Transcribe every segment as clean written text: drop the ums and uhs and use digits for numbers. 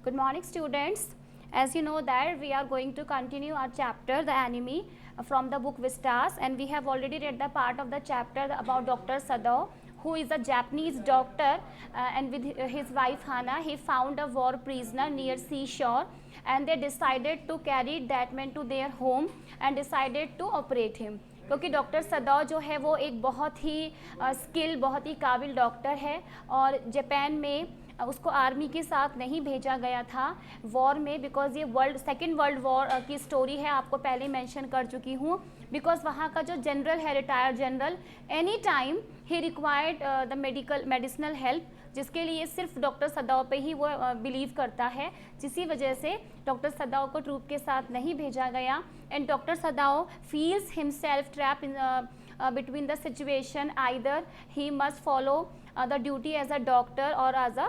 Good morning, students. As you know that we are going to continue our chapter, the enemy, from the book Vistas, and we have already read the part of the chapter about Dr. Sadao, who is a Japanese doctor, and with his wife Hana, he found a war prisoner near seashore, and they decided to carry that man to their home and decided to operate him. क्योंकि doctor Sadao जो है वो एक बहुत ही skill, बहुत ही काबिल doctor है और जापान में उसको आर्मी के साथ नहीं भेजा गया था वॉर में, बिकॉज ये सेकेंड वर्ल्ड वॉर की स्टोरी है, आपको पहले मेंशन कर चुकी हूँ। बिकॉज वहाँ का जो जनरल है, retired general, any time he required the medicinal help, जिसके लिए सिर्फ डॉक्टर सदाओ पे ही वो बिलीव करता है, जिसी वजह से डॉक्टर सदाओ को ट्रूप के साथ नहीं भेजा गया। And doctor Sadao feels himself trap in between the situation, either he must follow the duty as a doctor और एज अ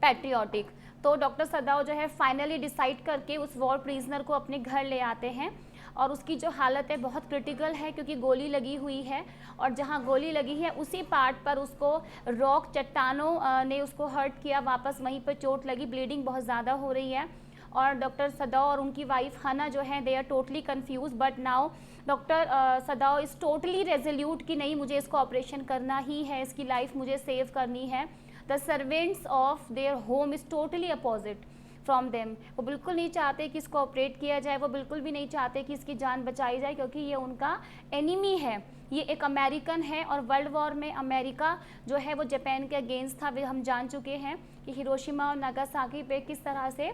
पैट्रियोटिक। तो डॉक्टर सदाओ जो है फाइनली डिसाइड करके उस वॉर प्रिजनर को अपने घर ले आते हैं और उसकी जो हालत है बहुत क्रिटिकल है, क्योंकि गोली लगी हुई है और जहाँ गोली लगी है उसी पार्ट पर उसको रॉक, चट्टानों ने उसको हर्ट किया, वापस वहीं पर चोट लगी, ब्लीडिंग बहुत ज़्यादा हो रही है। और डॉक्टर सदाओ और उनकी वाइफ हना जो है they are totally confuse, but now doctor Sadao is totally resolute कि नहीं, मुझे इसको ऑपरेशन करना ही है, इसकी लाइफ मुझे सेव करनी है। The servants of their home is totally opposite from them. वो बिल्कुल नहीं चाहते कि इसको ऑपरेट किया जाए, वो बिल्कुल भी नहीं चाहते कि इसकी जान बचाई जाए, क्योंकि ये उनका एनिमी है। ये एक अमेरिकन है और वर्ल्ड वॉर में अमेरिका जो है वो जापान के अगेंस्ट था। वे हम जान चुके हैं कि हिरोशिमा और नागासाकी पे किस तरह से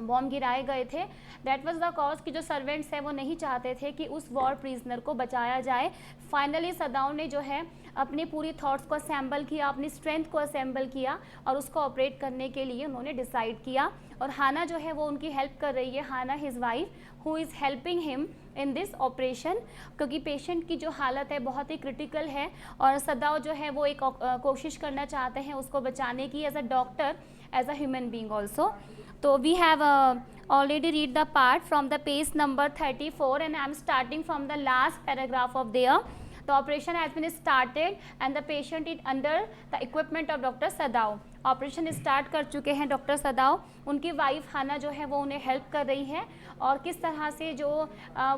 बॉम्ब गिराए गए थे। दैट वाज द कॉज कि जो सर्वेंट्स हैं वो नहीं चाहते थे कि उस वॉर प्रिजनर को बचाया जाए। फाइनली सदाओ ने जो है अपनी पूरी थॉट्स को असेंबल किया, अपनी स्ट्रेंथ को असेंबल किया और उसको ऑपरेट करने के लिए उन्होंने डिसाइड किया। और हाना जो है वो उनकी हेल्प कर रही है, Hana his wife, who is helping him in this operation, क्योंकि पेशेंट की जो हालत है बहुत ही क्रिटिकल है और सदाओ जो है वो एक कोशिश करना चाहते हैं उसको बचाने की, as a doctor, as a human being also. तो we have already read the part from the page number 34 and I am starting from the last paragraph of there. The operation has been started and the patient is under the equipment of Dr. Sadao. Operation start कर चुके हैं doctor सदाओ, उनकी wife हाना जो है वो उन्हें help कर रही है और किस तरह से जो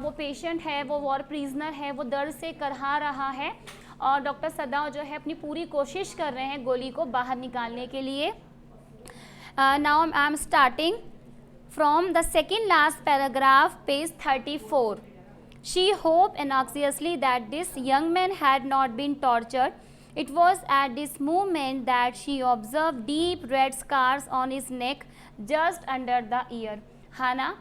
वो पेशेंट है, वो वॉर प्रिजनर है, वो दर्द से करहा रहा है और डॉक्टर सदाओ जो है अपनी पूरी कोशिश कर रहे हैं गोली को बाहर निकालने के लिए। Now I am starting from the second last paragraph, page 34. She hoped anxiously that this young man had not been tortured. It was at this moment that she observed deep red scars on his neck just under the ear. हाना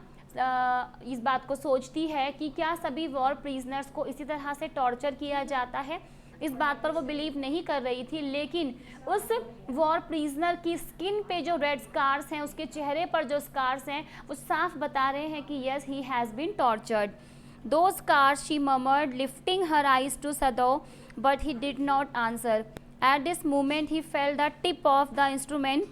इस बात को सोचती है कि क्या सभी war prisoners को इसी तरह से टॉर्चर किया जाता है। इस बात पर वो बिलीव नहीं कर रही थी, लेकिन उस वॉर प्रिजनर की स्किन पे जो रेड स्कार्स हैं, उसके चेहरे पर जो स्कार्स हैं, वो साफ बता रहे हैं कि yes, he has been tortured. The scars she murmured, lifting her eyes to Sadao, but he did not answer. At this moment he felt the tip of the instrument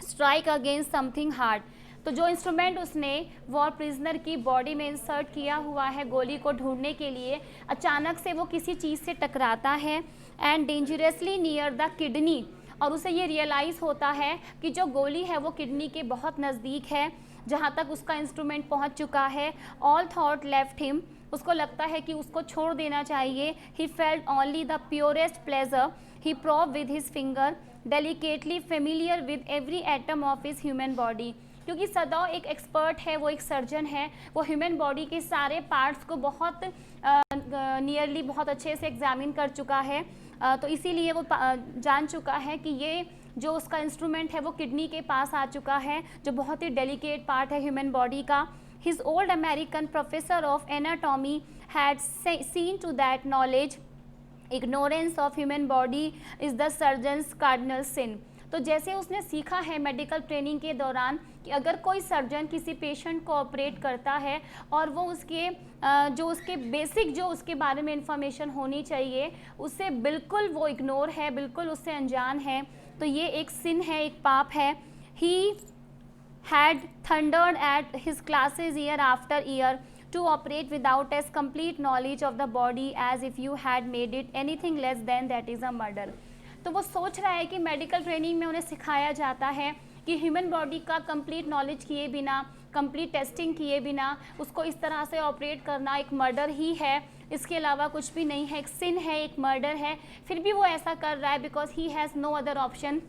strike against something hard. तो जो instrument उसने war prisoner की body में insert किया हुआ है गोली को ढूंढने के लिए, अचानक से वो किसी चीज़ से टकराता है and dangerously near the kidney, और उसे ये रियलाइज़ होता है कि जो गोली है वो किडनी के बहुत नज़दीक है, जहाँ तक उसका इंस्ट्रूमेंट पहुँच चुका है। ऑल थॉट लेफ्ट हिम, उसको लगता है कि उसको छोड़ देना चाहिए। He felt only the purest pleasure, he probe with his finger delicately familiar with every atom of his human body. क्योंकि सदाओ एक एक्सपर्ट है, वो एक सर्जन है, वो ह्यूमन बॉडी के सारे पार्ट्स को बहुत नियरली बहुत अच्छे से एग्जामिन कर चुका है, तो इसीलिए वो जान चुका है कि ये जो उसका इंस्ट्रूमेंट है वो किडनी के पास आ चुका है, जो बहुत ही डेलिकेट पार्ट है ह्यूमन बॉडी का। His old American professor of anatomy had seen to that knowledge, ignorance of human body is the surgeon's cardinal sin. तो जैसे उसने सीखा है मेडिकल ट्रेनिंग के दौरान कि अगर कोई सर्जन किसी पेशेंट को ऑपरेट करता है और वो उसके जो उसके बेसिक जो उसके बारे में इंफॉर्मेशन होनी चाहिए उससे बिल्कुल वो इग्नोर है, बिल्कुल उससे अनजान है, तो ये एक सिन है, एक पाप है। He had thundered at his classes year after year to operate without as complete knowledge of the body as if you had made it anything less than that is a murder। तो वो सोच रहा है कि medical training में उन्हें सिखाया जाता है कि ह्यूमन बॉडी का कंप्लीट नॉलेज किए बिना, कंप्लीट टेस्टिंग किए बिना उसको इस तरह से ऑपरेट करना एक मर्डर ही है, इसके अलावा कुछ भी नहीं है, एक सिन है, एक मर्डर है। फिर भी वो ऐसा कर रहा है because he has no other option.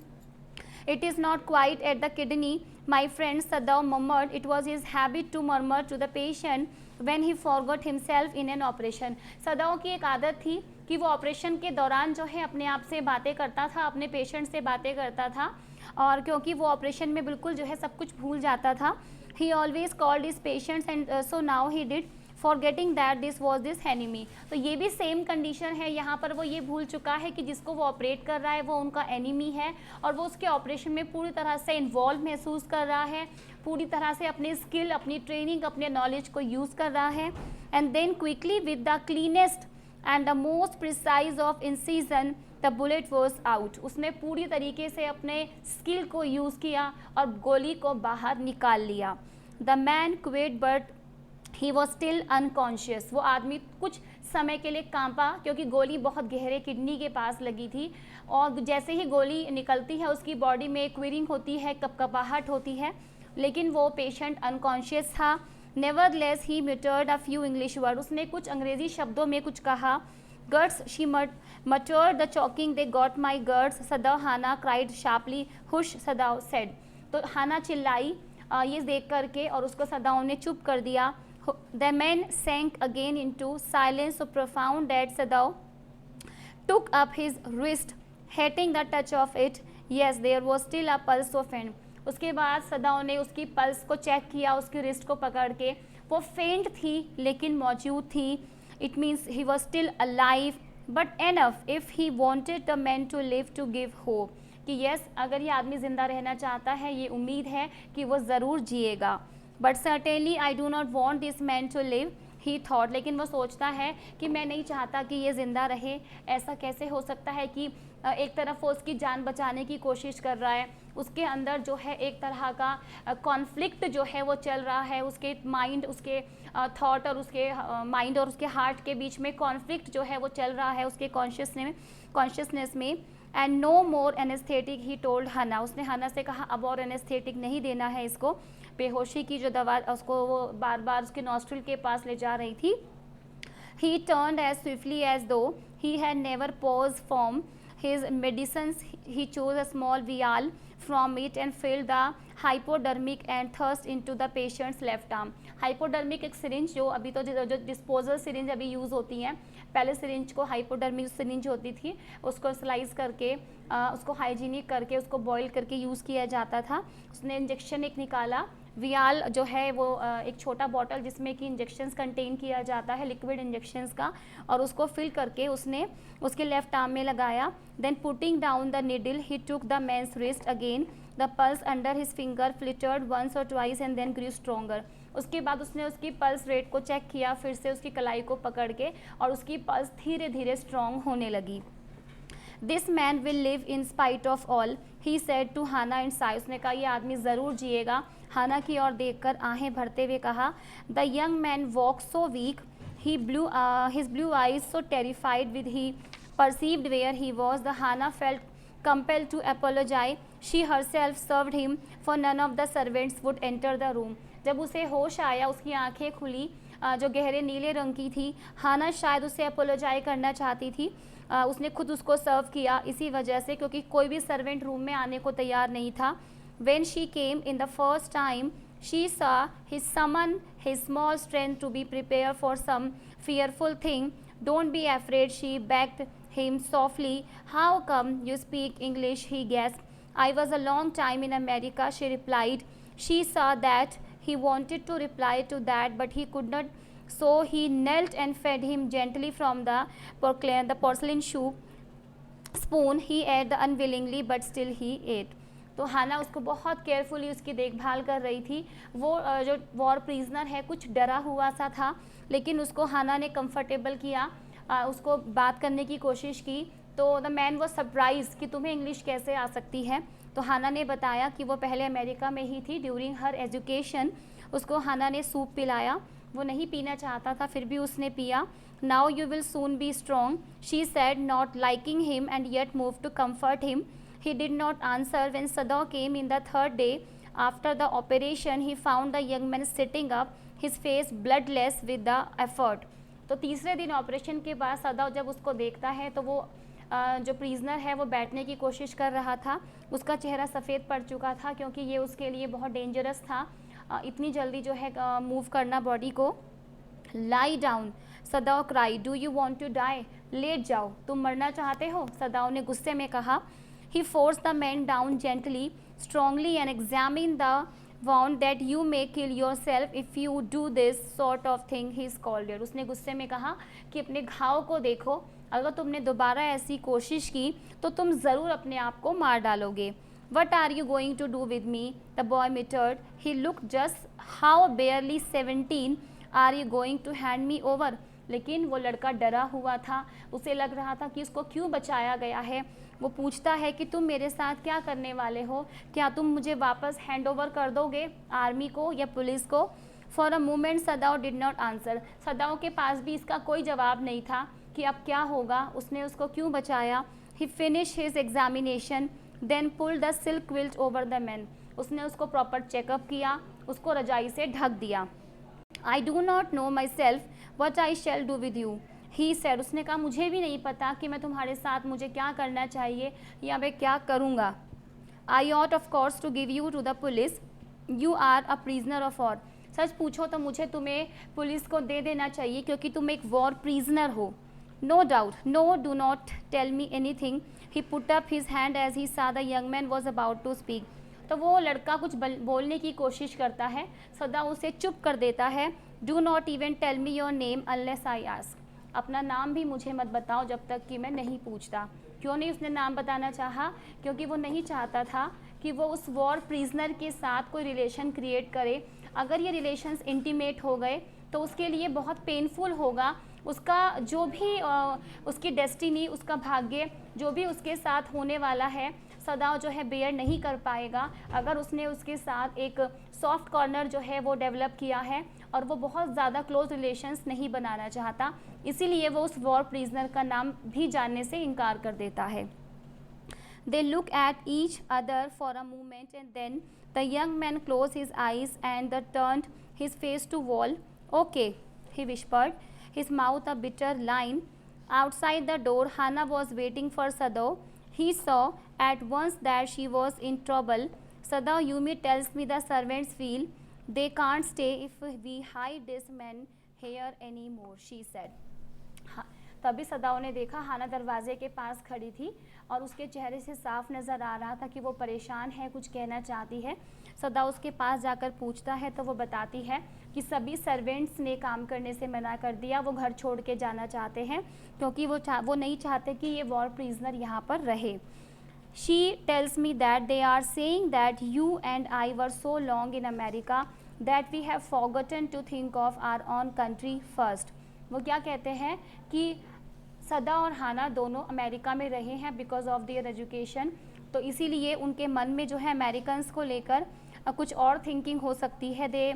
It is not quite at the kidney, my friend Sadao murmured. It was his habit to murmur to the patient when he forgot himself in an operation. सदाओ की एक आदत थी कि वो operation के दौरान जो है अपने आप से बातें करता था, अपने पेशेंट से बातें करता था, और क्योंकि वो ऑपरेशन में बिल्कुल जो है सब कुछ भूल जाता था। He always called his patients and so now he did, forgetting that this was this enemy. तो ये भी सेम कंडीशन है, यहाँ पर वो ये भूल चुका है कि जिसको वो ऑपरेट कर रहा है वो उनका एनिमी है, और वो उसके ऑपरेशन में पूरी तरह से इन्वॉल्व महसूस कर रहा है, पूरी तरह से अपने स्किल, अपनी ट्रेनिंग, अपने नॉलेज को यूज़ कर रहा है। And then quickly with the cleanest and the most precise of incision the bullet was out. उसने पूरी तरीके से अपने स्किल को यूज़ किया और गोली को बाहर निकाल लिया। The man quit but he was still unconscious. वो आदमी कुछ समय के लिए कांपा क्योंकि गोली बहुत गहरे किडनी के पास लगी थी, और जैसे ही गोली निकलती है उसकी बॉडी में क्विरिंग होती है, कपकपाहट होती है, लेकिन वो पेशेंट अनकॉन्शियस था। Nevertheless he muttered a few English word. उसने कुछ अंग्रेजी शब्दों में कुछ कहा। Guts she muttered the choking they got my guts Sadao Hana cried sharply hush Sadao said. तो हाना चिल्लाई ये देख करके, और उसको सदाओ ने चुप कर दिया। The man sank again into silence so profound that Sadao took up his wrist, hating the touch of it. Yes, there was still a pulse so faint. उसके बाद सदाओ ने उसकी पल्स को चेक किया, उसकी रिस्ट को पकड़ के। वो फेंट थी लेकिन मौजूद थी। It means he was still alive, but enough if he wanted the man to live to give hope. कि yes, अगर ये आदमी ज़िंदा रहना चाहता है, ये उम्मीद है कि वो ज़रूर जिएगा। But certainly I do not want this man to live, he thought. लेकिन वो सोचता है कि मैं नहीं चाहता कि ये ज़िंदा रहे। ऐसा कैसे हो सकता है कि एक तरफ वो उसकी जान बचाने की कोशिश कर रहा है, उसके अंदर जो है एक तरह का कॉन्फ्लिक्ट जो है वो चल रहा है, उसके माइंड, उसके थॉट और उसके माइंड और उसके हार्ट के बीच में कॉन्फ्लिक्ट जो है वो चल रहा है उसके कॉन्शियसनेस में। And no more anaesthetic he told Hana. उसने हना से कहा अब और एनेस्थेटिक नहीं देना है इसको। बेहोशी की जो दवा उसको वो बार बार उसके नॉस्ट्रिल के पास ले जा रही थी। He turned as swiftly as though he had never paused from his medicines. He chose a small vial from it and filled the hypodermic and thrust into the patient's left arm. Hypodermic एक syringe जो अभी तो जो disposal syringe अभी use होती हैं, पहले syringe को हाइपोडर्मिक सिरिंज होती थी, उसको स्लाइस करके उसको हाइजीनिक करके उसको बॉईल करके यूज़ किया जाता था। उसने इंजेक्शन एक निकाला। वियाल जो है वो एक छोटा बॉटल जिसमें कि इंजेक्शंस कंटेन किया जाता है, लिक्विड इंजेक्शंस का, और उसको फिल करके उसने उसके लेफ्ट आर्म में लगाया। Then putting down the needle he took the man's wrist again. The pulse under his finger fluttered once or twice and then grew stronger. उसके बाद उसने उसकी पल्स रेट को चेक किया फिर से उसकी कलाई को पकड़ के, और उसकी पल्स धीरे धीरे स्ट्रॉन्ग होने लगी। This man will live in spite of all, he said to Hana and sigh. उसने कहा यह आदमी ज़रूर जिएगा। हाना की ओर देखकर आहें भरते हुए कहा the young man walk so weak, he his blue eyes so terrified with he perceived where he was. The Hana felt compelled to apologize. She herself served him, for none of the servants would enter the room. जब उसे होश आया, उसकी आंखें खुली जो गहरे नीले रंग की थी। हाना शायद उसे अपोलोजाइज करना चाहती थी। उसने खुद उसको सर्व किया इसी वजह से, क्योंकि कोई भी सर्वेंट रूम में आने को तैयार नहीं था। When she came in the first time, she saw his summon his small strength to be prepared for some fearful thing. Don't be afraid, she begged him softly. How come you speak English? He gasped. I was a long time in America, she replied. She saw that he wanted to reply to that, but he could not. So he knelt and fed him gently from the porcelain spoon. He ate unwillingly, but still he ate. तो हाना उसको बहुत carefully उसकी देखभाल कर रही थी। वो जो वॉर प्रिजनर है कुछ डरा हुआ सा था, लेकिन उसको हाना ने कंफर्टेबल किया, उसको बात करने की कोशिश की। तो द मैन वॉज सरप्राइज कि तुम्हें इंग्लिश कैसे आ सकती है। तो हाना ने बताया कि वो पहले अमेरिका में ही थी ड्यूरिंग हर एजुकेशन। उसको हाना ने सूप पिलाया। वो नहीं पीना चाहता था, फिर भी उसने पिया। Now you will soon be strong, she said, not liking him and yet move to comfort him. He did not answer. When Sadao came in the third day after the operation, he found the young man sitting up, his face bloodless with the effort. तो तीसरे दिन operation के बाद सदाव जब उसको देखता है तो वो जो प्रिजनर है वो बैठने की कोशिश कर रहा था. उसका चेहरा सफ़ेद पड़ चुका था क्योंकि ये उसके लिए बहुत डेंजरस था इतनी जल्दी जो है मूव करना बॉडी को. Lie down, Sadao cry, do you want to die, लेट जाओ, तुम मरना चाहते हो, सदाव ने गुस्से में कहा. He force the man down gently, strongly and examine the wound that you may kill yourself if you do this sort of thing, he scolded. उसने गुस्से में कहा कि अपने घाव को देखो, अगर तुमने दोबारा ऐसी कोशिश की तो तुम ज़रूर अपने आप को मार डालोगे. What are you going to do with me? The boy muttered. He looked just how barely 17. Are you going to hand me over? लेकिन वो लड़का डरा हुआ था, उसे लग रहा था कि उसको क्यों बचाया गया है. वो पूछता है कि तुम मेरे साथ क्या करने वाले हो, क्या तुम मुझे वापस हैंड ओवर कर दोगे आर्मी को या पुलिस को. For a moment सदाव did not answer. सदाव के पास भी इसका कोई जवाब नहीं था कि अब क्या होगा, उसने उसको क्यों बचाया. He finish his examination, then pull the silk quilt over the man. उसने उसको प्रॉपर चेकअप किया, उसको रजाई से ढक दिया. आई do not know my self what I shall do with you, he said. उसने कहा मुझे भी नहीं पता कि मैं तुम्हारे साथ मुझे क्या करना चाहिए या मैं क्या करूँगा. I ought of course to give you to the police, you are a prisoner of war. सच पूछो तो मुझे तुम्हें पुलिस को दे देना चाहिए क्योंकि तुम एक वॉर प्रिजनर हो. No doubt, no, do not tell me anything. He put up his hand as he saw the young man was about to speak. तो वो लड़का कुछ बोलने की कोशिश करता है, सदा उसे चुप कर देता है. Do not even tell me your name unless I ask. अपना नाम भी मुझे मत बताओ जब तक कि मैं नहीं पूछता. क्यों नहीं उसने नाम बताना चाहा? क्योंकि वो नहीं चाहता था कि वो उस वॉर प्रिजनर के साथ कोई रिलेशन क्रिएट करे. अगर ये रिलेशंस इंटीमेट हो गए तो उसके लिए बहुत पेनफुल होगा. उसका जो भी उसकी डेस्टिनी, उसका भाग्य जो भी उसके साथ होने वाला है, सदाव जो है बेयर नहीं कर पाएगा अगर उसने उसके साथ एक सॉफ्ट कॉर्नर जो है वो डेवलप किया है और वो बहुत ज़्यादा क्लोज रिलेशंस नहीं बनाना चाहता. इसीलिए वो उस वॉर प्रिजनर का नाम भी जानने से इनकार कर देता है. They look at each other for a moment and then the young man closed his eyes and turned his face to wall. Okay, he whispered, his mouth a bitter line. Outside the door, Hannah was waiting for Sadao. He saw at once that she was in trouble. Sadao, Yumi tells me the servants feel they can't stay if we hide this man here anymore, she said. तभी सदाओ ने देखा हाना दरवाजे के पास खड़ी थी और उसके चेहरे से साफ नज़र आ रहा था कि वो परेशान है, कुछ कहना चाहती है. सदाओ उसके पास जाकर पूछता है तो वो बताती है कि सभी सर्वेंट्स ने काम करने से मना कर दिया, वो घर छोड़ के जाना चाहते हैं क्योंकि वो नहीं चाहते कि ये वॉर प्रिजनर यहाँ पर रहे. She tells me that they are saying that you and I were so long in America that we have forgotten to think of our own country first. वो क्या कहते हैं कि सदा और हाना दोनों अमेरिका में रहे हैं बिकॉज ऑफ देयर एजुकेशन, तो इसीलिए उनके मन में जो है अमेरिकन्स को लेकर कुछ और थिंकिंग हो सकती है. They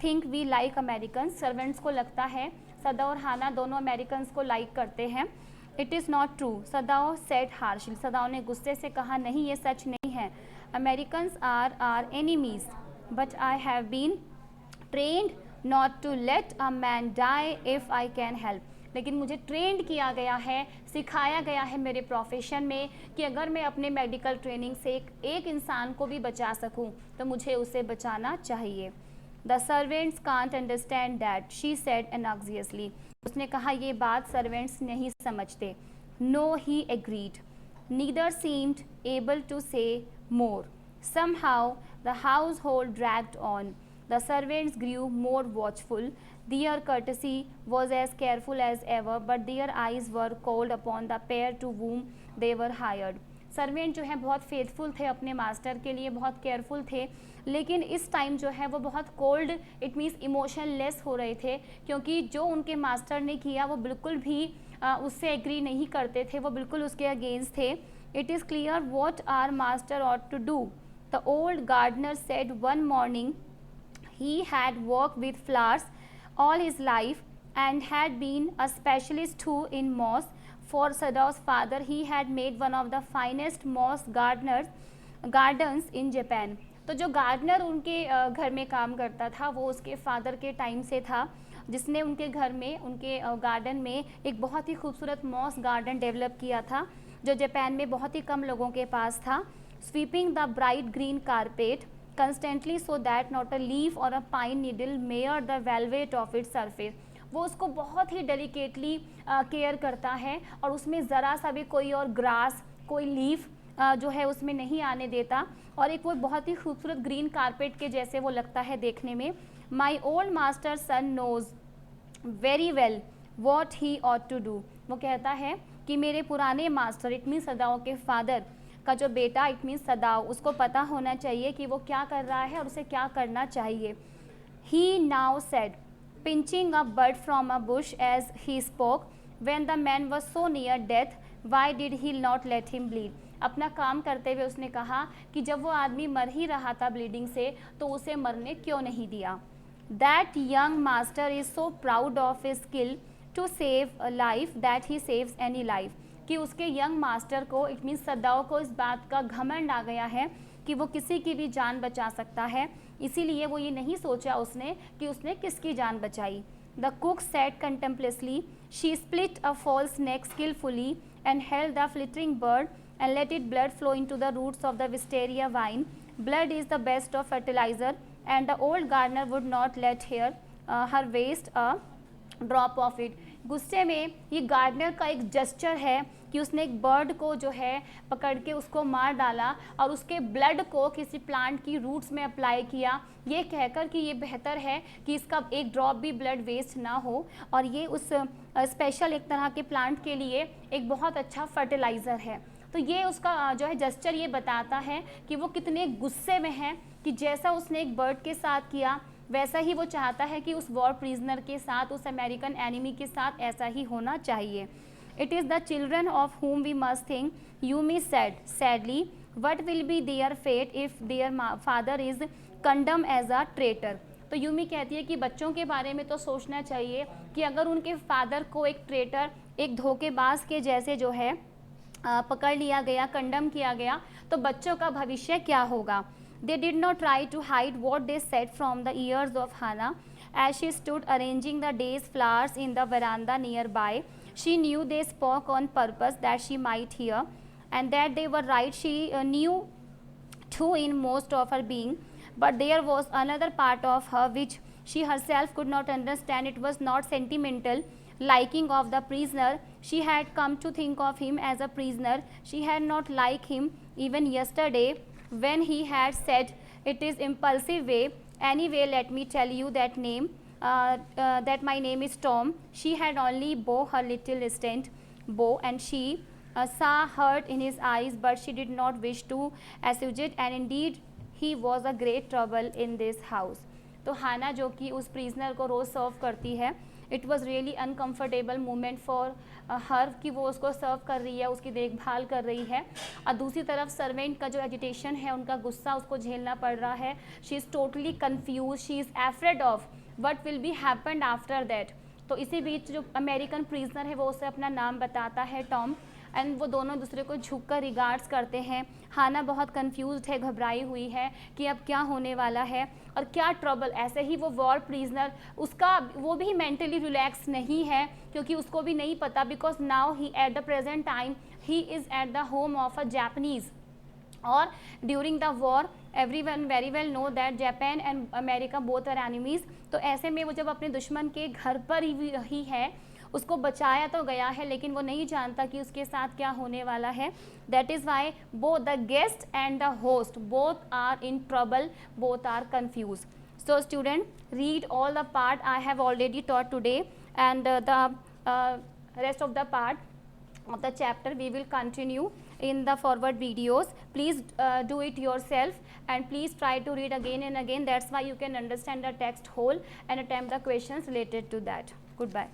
think we like Americans. Servants को लगता है सदा और हाना दोनों अमेरिकन्स को लाइक करते हैं. It is not true, Sadao said harshly. Sadao ने गुस्से से कहा नहीं, ये सच नहीं है. Americans are are enemies but I have been trained not to let a man die if I can help. लेकिन मुझे ट्रेंड किया गया है, सिखाया गया है मेरे प्रोफेशन में कि अगर मैं अपने मेडिकल ट्रेनिंग से एक इंसान को भी बचा सकूं तो मुझे उसे बचाना चाहिए. The servants can't understand that, she said anxiously. उसने कहा ये बात सर्वेंट्स नहीं समझते. No, he agreed. Neither seemed able to say more. Somehow the household dragged on. The servants grew more watchful. Their courtesy was as careful as ever, but their eyes were cold upon the pair to whom they were hired. Servant जो है बहुत faithful थे अपने master के लिए, बहुत careful थे, लेकिन इस टाइम जो है वो बहुत कोल्ड, इट मीन्स इमोशनलेस हो रहे थे क्योंकि जो उनके मास्टर ने किया वो बिल्कुल भी उससे एग्री नहीं करते थे, वो बिल्कुल उसके अगेंस्ट थे. It is clear what are master ought to do, the old gardener said one morning. He had worked with flowers all his life and had been a specialist too in moss for Sadaw's father, he had made one of the finest moss gardens in Japan. तो जो gardener उनके घर में काम करता था वो उसके फादर के टाइम से था, जिसने उनके घर में, उनके गार्डन में एक बहुत ही खूबसूरत मॉस गार्डन डेवलप किया था, जो जापान में बहुत ही कम लोगों के पास था. Sweeping the bright green carpet constantly so that not a leaf or a pine needle mar the velvet of its surface. वो उसको बहुत ही डेलिकेटली केयर करता है और उसमें ज़रा सा भी कोई और ग्रास, कोई लीफ जो है उसमें नहीं आने देता, और एक वो बहुत ही खूबसूरत ग्रीन कारपेट के जैसे वो लगता है देखने में. My old master son knows very well what he ought to do. वो कहता है कि मेरे पुराने मास्टर, इट मीन्स सदाओ के फादर का जो बेटा, इट मीन्स सदाओ, उसको पता होना चाहिए कि वो क्या कर रहा है और उसे क्या करना चाहिए. He now said, pinching a bird from a bush as he spoke, when the man was so near death, why did he not let him bleed. अपना काम करते हुए उसने कहा कि जब वो आदमी मर ही रहा था ब्लीडिंग से, तो उसे मरने क्यों नहीं दिया. That young master is so proud of his skill to save a life that he saves any life. कि उसके यंग मास्टर को, इट मीन्स सदाओ को, इस बात का घमंड आ गया है कि वो किसी की भी जान बचा सकता है, इसीलिए वो ये नहीं सोचा उसने कि उसने किसकी जान बचाई. The cook said contemptuously, she split a fowl's neck skilfully and held the fluttering bird and let it blood flow into the roots of the wisteria vine. Blood is the best of fertiliser and the old gardener would not let her waste a drop of it. गुस्से में ये gardener का एक gesture है कि उसने एक bird को जो है पकड़ के उसको मार डाला और उसके ब्लड को किसी प्लांट की रूट्स में अप्लाई किया, ये कहकर कि ये बेहतर है कि इसका एक ड्रॉप भी ब्लड वेस्ट ना हो, और ये उस स्पेशल एक तरह के प्लांट के लिए एक बहुत अच्छा फर्टिलाइज़र है. तो ये उसका जो है जेस्चर ये बताता है कि वो कितने गुस्से में है कि जैसा उसने एक बर्ड के साथ किया वैसा ही वो चाहता है कि उस वॉर प्रिजनर के साथ, उस अमेरिकन एनिमी के साथ ऐसा ही होना चाहिए. It is the children of whom we must think. Yumi said sadly, what will be their fate if their father is condemned as a traitor. तो यूमी कहती है कि बच्चों के बारे में तो सोचना चाहिए कि अगर उनके फादर को एक ट्रेटर, एक धोखेबाज के जैसे जो है पकड़ लिया गया, कंडम किया गया, तो बच्चों का भविष्य क्या होगा. They did not try to hide what they said from the ears of Hannah as she stood arranging the day's flowers in the veranda nearby. She knew they spoke on purpose that she might hear, and that they were right. She knew too in most of her being, but there was another part of her which she herself could not understand. It was not sentimental liking of the prisoner. She had come to think of him as a prisoner. She had not liked him even yesterday when he had said it is impulsive way. Anyway, let me tell you that that my name is Tom. She had only bow her little distant bow, and she saw hurt in his eyes, but she did not wish to assuage it, and indeed he was a great trouble in this house. तो हाना जो कि उस prisoner को रोज़ सर्व करती है, it was really uncomfortable moment for her कि वो उसको सर्व कर रही है, उसकी देखभाल कर रही है, और दूसरी तरफ सर्वेंट का जो एजिटेशन है, उनका गुस्सा उसको झेलना पड़ रहा है. She is totally confuse, she is afraid of what will be happened after that. तो इसी बीच जो अमेरिकन प्रिजनर है वो उसे अपना नाम बताता है, टॉम, एंड वो दोनों दूसरे को झुककर रिगार्ड्स करते हैं. हाना बहुत कंफ्यूज्ड है, घबराई हुई है कि अब क्या होने वाला है और क्या ट्रबल. ऐसे ही वो वॉर प्रिजनर, उसका वो भी मेंटली रिलैक्स नहीं है, क्योंकि उसको भी नहीं पता, because now he at the present time he is at the home of a Japanese, और during the war everyone very well know that Japan and America both are enemies. तो ऐसे में वो जब अपने दुश्मन के घर पर ही है, उसको बचाया तो गया है लेकिन वो नहीं जानता कि उसके साथ क्या होने वाला है. That is why both the guest and the host both are in trouble, both are confuse. So student, read all the part I have already taught today, and the rest of the part of the chapter we will continue in the forward videos. Please do it yourself, and please try to read again and again. That's why you can understand the text whole and attempt the questions related to that. Goodbye.